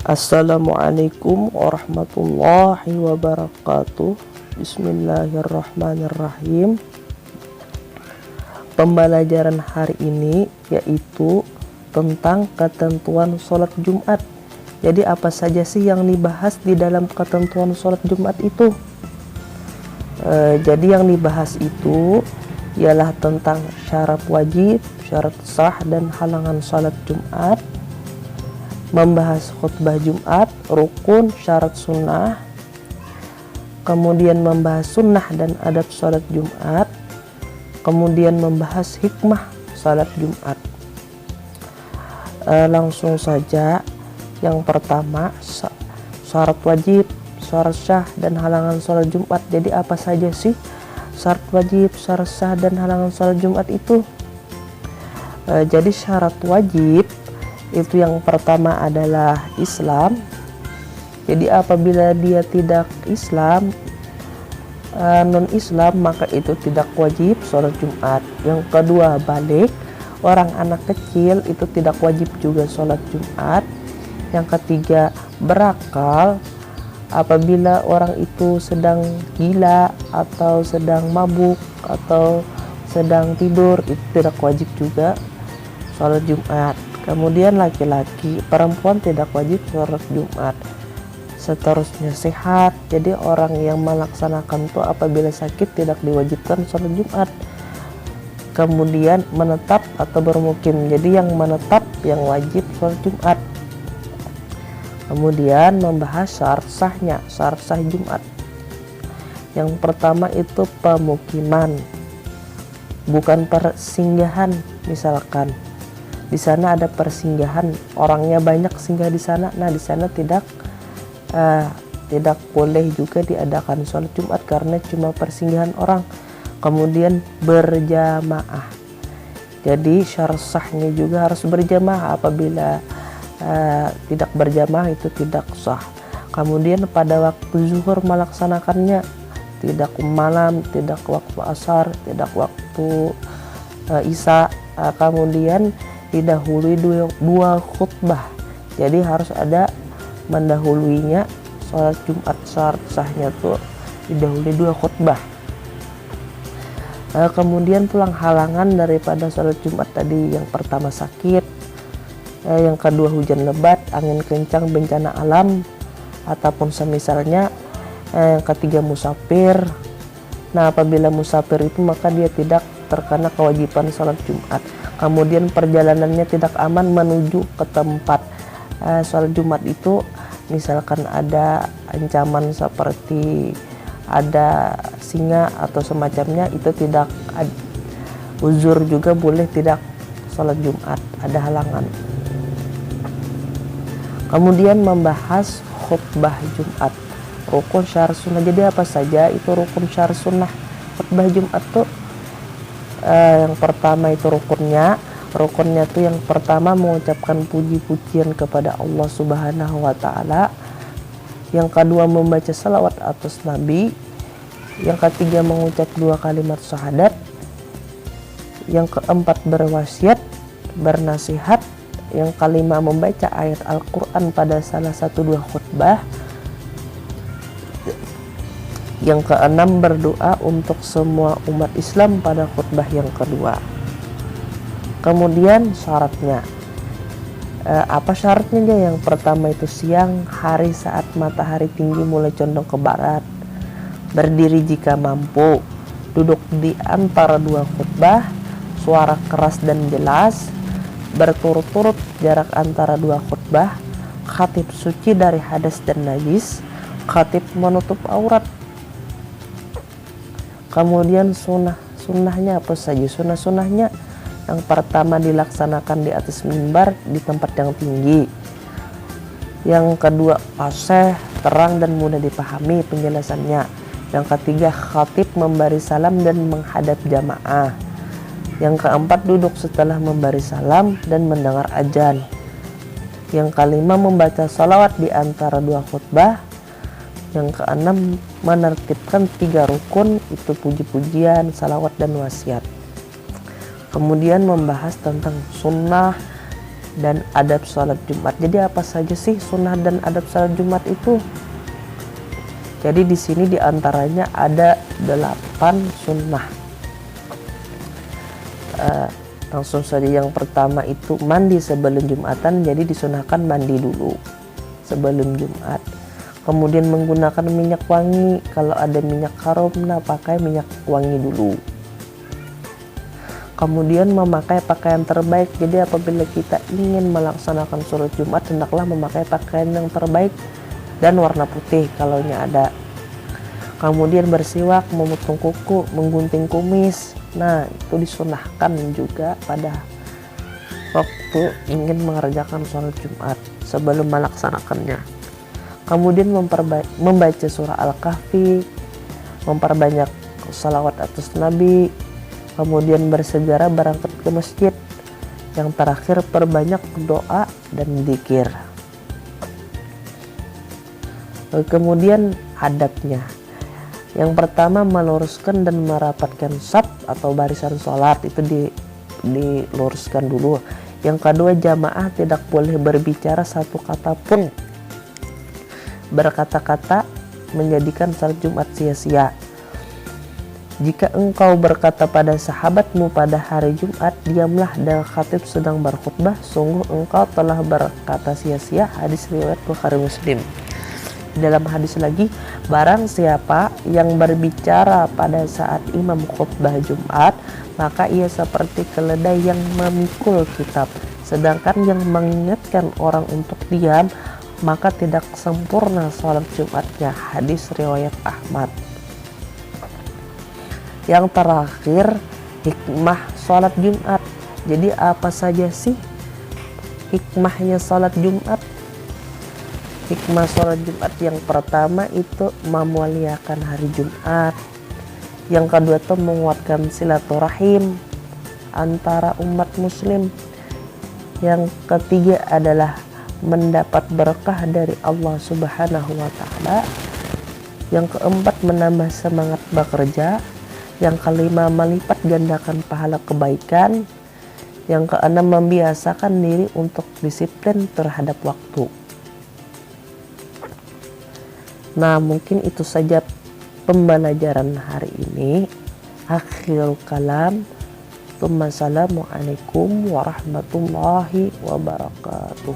Assalamualaikum warahmatullahi wabarakatuh. Bismillahirrahmanirrahim. Pembelajaran hari ini yaitu tentang ketentuan sholat Jumat. Jadi apa saja sih yang dibahas di dalam ketentuan sholat Jumat itu? Jadi yang dibahas itu ialah tentang syarat wajib, syarat sah dan halangan sholat Jumat, membahas khutbah Jumat, rukun, syarat sunnah, kemudian membahas sunnah dan adab sholat Jumat, kemudian membahas hikmah sholat Jumat. Langsung saja, yang pertama syarat wajib, syarat sah dan halangan sholat Jumat. Jadi apa saja sih syarat wajib, syarat sah dan halangan sholat Jumat itu? Jadi syarat wajib itu yang pertama adalah Islam. Jadi apabila dia tidak Islam, non-Islam, maka itu tidak wajib sholat Jumat. Yang kedua balik, orang anak kecil itu tidak wajib juga sholat Jumat. Yang ketiga berakal, apabila orang itu sedang gila atau sedang mabuk atau sedang tidur, itu tidak wajib juga sholat Jumat. Kemudian laki-laki, perempuan tidak wajib sholat Jumat. Seterusnya sehat, jadi orang yang melaksanakan itu apabila sakit tidak diwajibkan sholat Jumat. Kemudian menetap atau bermukim, jadi yang menetap yang wajib sholat Jumat. Kemudian membahas syarat sahnya, syarat sah Jumat. Yang pertama itu pemukiman, bukan persinggahan. Misalkan di sana ada persinggahan, orangnya banyak singgah di sana, nah di sana tidak boleh juga diadakan sholat Jumat karena cuma persinggahan orang. Kemudian berjamaah, jadi syarat sahnya juga harus berjamaah, apabila tidak berjamaah itu tidak sah. Kemudian pada waktu zuhur melaksanakannya, tidak malam, tidak waktu asar, tidak waktu isya. Kemudian didahului dua khutbah, jadi harus ada mendahuluinya. Sholat Jumat syarat sahnya tuh didahului dua khutbah. Kemudian pulang halangan daripada sholat Jumat tadi, yang pertama sakit, yang kedua hujan lebat, angin kencang, bencana alam ataupun semisalnya, yang ketiga musafir. Nah apabila musafir itu maka dia tidak terkena kewajiban sholat Jumat. Kemudian perjalanannya tidak aman menuju ke tempat sholat Jumat itu, misalkan ada ancaman seperti ada singa atau semacamnya, itu tidak uzur juga boleh tidak sholat Jumat, ada halangan. Kemudian membahas khutbah Jumat, rukun, syarat sunnah. Jadi apa saja itu rukun, syarat sunnah khutbah Jumat tuh? Yang pertama itu rukunnya tuh yang pertama mengucapkan puji-pujian kepada Allah Subhanahu wa Ta'ala. Yang kedua membaca salawat atas Nabi. Yang ketiga mengucap dua kalimat syahadat. Yang keempat berwasiat, bernasihat. Yang kelima membaca ayat Al-Quran pada salah satu dua khutbah. Yang keenam berdoa untuk semua umat Islam pada khutbah yang kedua. Kemudian syaratnya, apa syaratnya? Yang pertama itu siang hari saat matahari tinggi mulai condong ke barat, berdiri jika mampu, duduk di antara dua khutbah, suara keras dan jelas, berturut-turut jarak antara dua khutbah, khatib suci dari hadas dan najis, khatib menutup aurat. Kemudian sunnahnya apa saja? Sunnahnya yang pertama dilaksanakan di atas mimbar di tempat yang tinggi. Yang kedua fasih, terang dan mudah dipahami penjelasannya. Yang ketiga khatib memberi salam dan menghadap jamaah. Yang keempat duduk setelah memberi salam dan mendengar azan. Yang kelima membaca salawat di antara dua khutbah. Yang keenam menertibkan tiga rukun, itu puji-pujian, salawat dan wasiat. Kemudian membahas tentang sunnah dan adab sholat Jumat. Jadi apa saja sih sunnah dan adab sholat Jumat itu? Jadi di sini diantaranya ada 8 sunnah. Langsung saja, yang pertama itu mandi sebelum Jumatan. Jadi disunahkan mandi dulu sebelum Jumat. Kemudian menggunakan minyak wangi. Kalau ada minyak harum, nah pakai minyak wangi dulu. Kemudian memakai pakaian terbaik. Jadi apabila kita ingin melaksanakan sholat Jumat, hendaklah memakai pakaian yang terbaik dan warna putih kalaunya ada. Kemudian bersiwak, memotong kuku, menggunting kumis. Nah, itu disunahkan juga pada waktu ingin mengerjakan sholat Jumat sebelum melaksanakannya. Kemudian membaca surah Al-Kahfi, memperbanyak salawat atas Nabi, kemudian bersegera berangkat ke masjid. Yang terakhir, perbanyak doa dan zikir. Kemudian adabnya. Yang pertama, meluruskan dan merapatkan shaf atau barisan sholat, itu diluruskan dulu. Yang kedua, jamaah tidak boleh berbicara satu kata pun, berkata-kata menjadikan sholat Jumat sia-sia. Jika engkau berkata pada sahabatmu pada hari Jumat, diamlah dan khatib sedang berkhutbah, sungguh engkau telah berkata sia-sia. Hadis riwayat Bukhari Muslim. Dalam hadis lagi, barang siapa yang berbicara pada saat imam khutbah Jumat, maka ia seperti keledai yang memikul kitab. Sedangkan yang mengingatkan orang untuk diam, maka tidak sempurna sholat Jumatnya. Hadis riwayat Ahmad. Yang terakhir, hikmah sholat Jumat. Jadi apa saja sih hikmahnya sholat Jumat? Hikmah sholat Jumat yang pertama itu memuliakan hari Jumat. Yang kedua itu menguatkan silaturahim antara umat muslim. Yang ketiga adalah mendapat berkah dari Allah Subhanahu wa Ta'ala. Yang keempat, menambah semangat bekerja. Yang kelima, melipat gandakan pahala kebaikan. Yang keenam, membiasakan diri untuk disiplin terhadap waktu. Nah, mungkin itu saja pembelajaran hari ini. Akhirul kalam. Assalamualaikum warahmatullahi wabarakatuh.